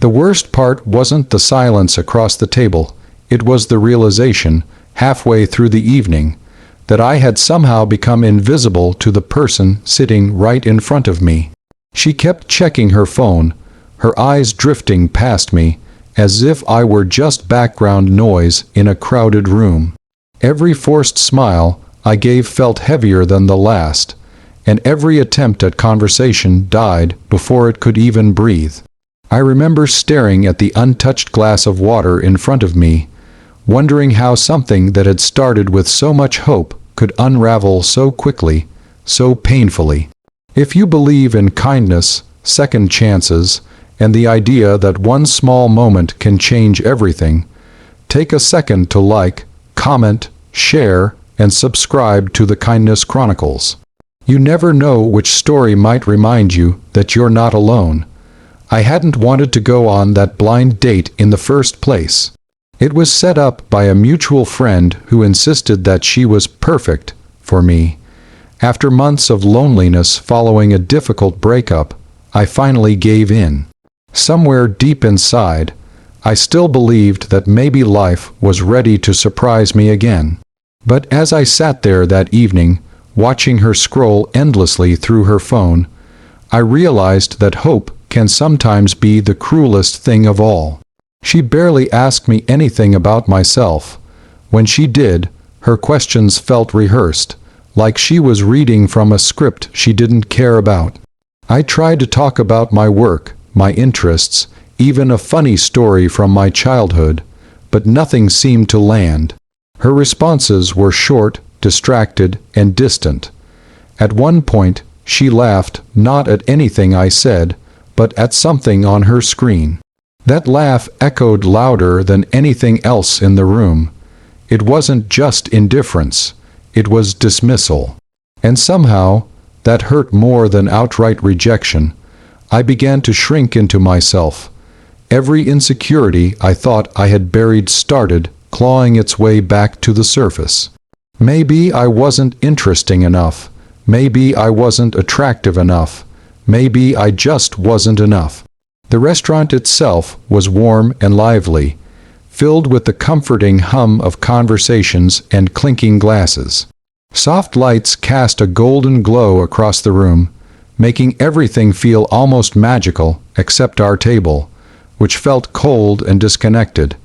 The worst part wasn't the silence across the table, it was the realization, halfway through the evening, that I had somehow become invisible to the person sitting right in front of me. She kept checking her phone, her eyes drifting past me, as if I were just background noise in a crowded room. Every forced smile I gave felt heavier than the last, and every attempt at conversation died before it could even breathe. I remember staring at the untouched glass of water in front of me, wondering how something that had started with so much hope could unravel so quickly, so painfully. If you believe in kindness, second chances, and the idea that one small moment can change everything, take a second to like, comment, share, and subscribe to the Kindness Chronicles. You never know which story might remind you that you're not alone. I hadn't wanted to go on that blind date in the first place. It was set up by a mutual friend who insisted that she was perfect for me. After months of loneliness following a difficult breakup, I finally gave in. Somewhere deep inside, I still believed that maybe life was ready to surprise me again. But as I sat there that evening, watching her scroll endlessly through her phone, I realized that hope can sometimes be the cruelest thing of all. She barely asked me anything about myself. When she did, her questions felt rehearsed, like she was reading from a script she didn't care about. I tried to talk about my work, my interests, even a funny story from my childhood, but nothing seemed to land. Her responses were short, distracted, and distant. At one point, she laughed, not at anything I said, but at something on her screen. That laugh echoed louder than anything else in the room. It wasn't just indifference, it was dismissal. And somehow, that hurt more than outright rejection. I began to shrink into myself. Every insecurity I thought I had buried started clawing its way back to the surface. Maybe I wasn't interesting enough. Maybe I wasn't attractive enough. Maybe I just wasn't enough. The restaurant itself was warm and lively, filled with the comforting hum of conversations and clinking glasses. Soft lights cast a golden glow across the room, making everything feel almost magical except our table, which felt cold and disconnected,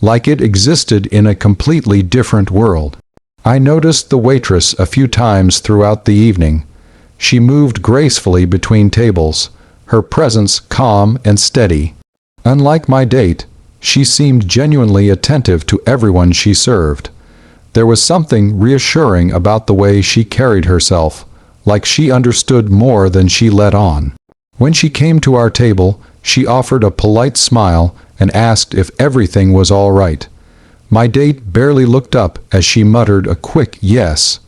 like it existed in a completely different world. I noticed the waitress a few times throughout the evening. She moved gracefully between tables, her presence calm and steady. Unlike my date, she seemed genuinely attentive to everyone she served. There was something reassuring about the way she carried herself, like she understood more than she let on. When she came to our table, she offered a polite smile and asked if everything was all right. My date barely looked up as she muttered a quick yes,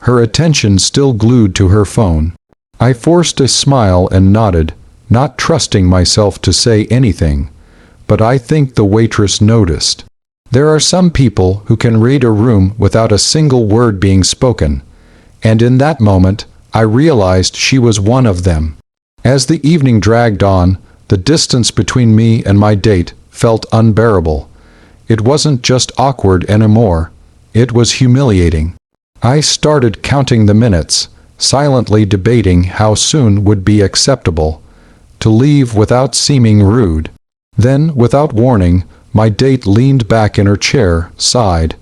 her attention still glued to her phone. I forced a smile and nodded, not trusting myself to say anything, but I think the waitress noticed. There are some people who can read a room without a single word being spoken, and in that moment, I realized she was one of them. As the evening dragged on, the distance between me and my date felt unbearable. It wasn't just awkward anymore, it was humiliating. I started counting the minutes, silently debating how soon would be acceptable, to leave without seeming rude. Then, without warning, my date leaned back in her chair, sighed,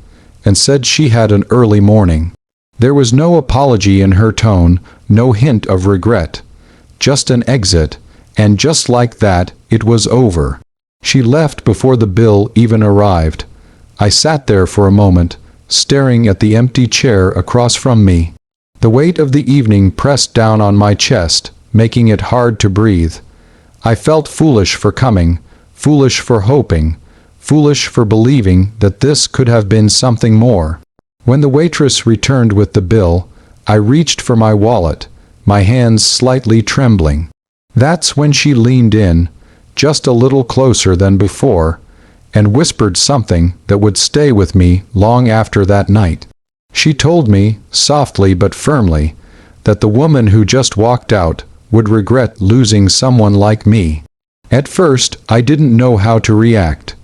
and said she had an early morning. There was no apology in her tone, no hint of regret. Just an exit, and just like that, it was over. She left before the bill even arrived. I sat there for a moment, staring at the empty chair across from me. The weight of the evening pressed down on my chest, making it hard to breathe. I felt foolish for coming, foolish for hoping, foolish for believing that this could have been something more. When the waitress returned with the bill, I reached for my wallet, my hands slightly trembling. That's when she leaned in, just a little closer than before, and whispered something that would stay with me long after that night. She told me, softly but firmly, that the woman who just walked out would regret losing someone like me. At first, I didn't know how to react.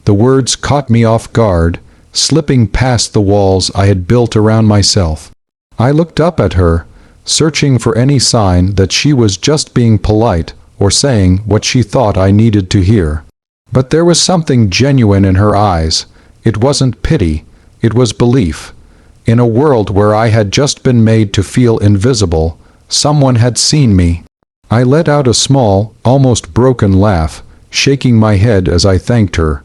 The words caught me off guard, slipping past the walls I had built around myself. I looked up at her, searching for any sign that she was just being polite or saying what she thought I needed to hear. But there was something genuine in her eyes. It wasn't pity, it was belief. In a world where I had just been made to feel invisible, someone had seen me. I let out a small, almost broken laugh, shaking my head as I thanked her.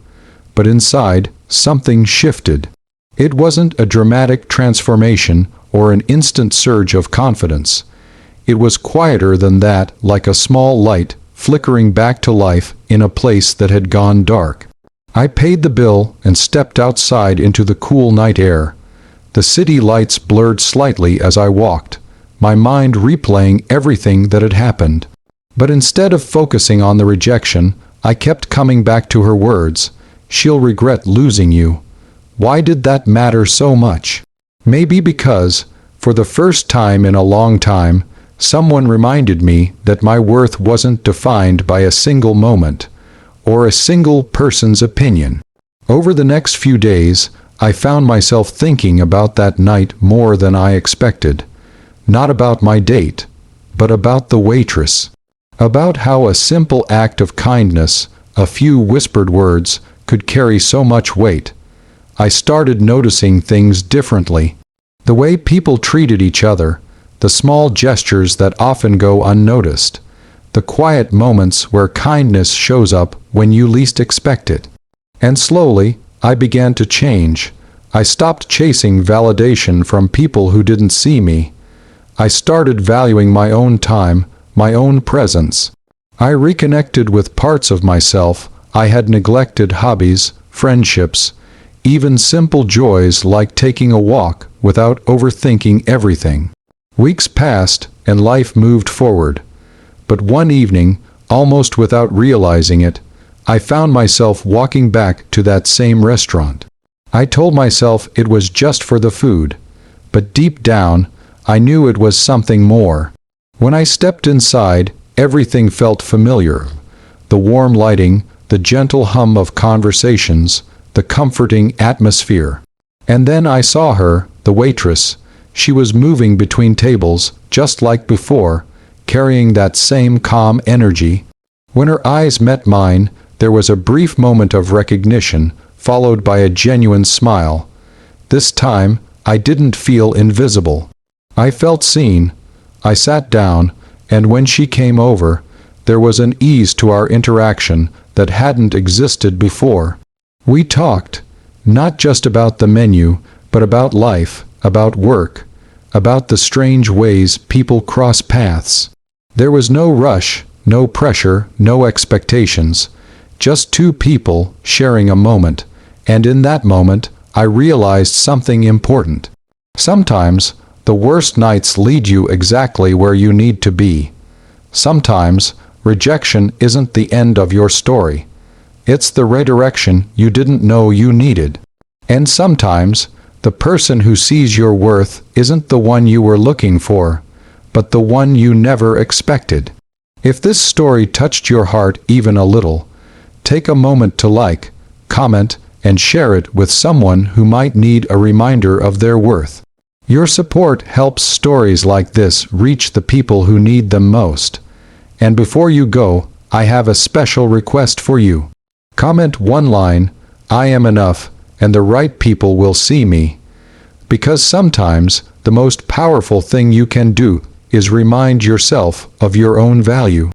But inside, something shifted. It wasn't a dramatic transformation or an instant surge of confidence. It was quieter than that, like a small light flickering back to life in a place that had gone dark. I paid the bill and stepped outside into the cool night air. The city lights blurred slightly as I walked, my mind replaying everything that had happened. But instead of focusing on the rejection, I kept coming back to her words. "She'll regret losing you." Why did that matter so much? Maybe because, for the first time in a long time, someone reminded me that my worth wasn't defined by a single moment, or a single person's opinion. Over the next few days, I found myself thinking about that night more than I expected. Not about my date, but about the waitress. About how a simple act of kindness, a few whispered words, could carry so much weight. I started noticing things differently. The way people treated each other, the small gestures that often go unnoticed, the quiet moments where kindness shows up when you least expect it. And slowly, I began to change. I stopped chasing validation from people who didn't see me. I started valuing my own time, my own presence. I reconnected with parts of myself I had neglected: hobbies, friendships, even simple joys like taking a walk without overthinking everything. Weeks passed, and life moved forward. But one evening, almost without realizing it, I found myself walking back to that same restaurant. I told myself it was just for the food, but deep down, I knew it was something more. When I stepped inside, everything felt familiar. The warm lighting, the gentle hum of conversations, the comforting atmosphere. And then I saw her, the waitress. She was moving between tables, just like before, carrying that same calm energy. When her eyes met mine, there was a brief moment of recognition, followed by a genuine smile. This time, I didn't feel invisible. I felt seen. I sat down, and when she came over, there was an ease to our interaction that hadn't existed before. We talked, not just about the menu, but about life, about work, about the strange ways people cross paths. There was no rush, no pressure, no expectations, just two people sharing a moment, and in that moment, I realized something important. Sometimes, the worst nights lead you exactly where you need to be. Sometimes, rejection isn't the end of your story. It's the redirection you didn't know you needed. And sometimes, the person who sees your worth isn't the one you were looking for, but the one you never expected. If this story touched your heart even a little, take a moment to like, comment, and share it with someone who might need a reminder of their worth. Your support helps stories like this reach the people who need them most. And before you go, I have a special request for you. Comment one line, "I am enough," and the right people will see me. Because sometimes, the most powerful thing you can do is remind yourself of your own value.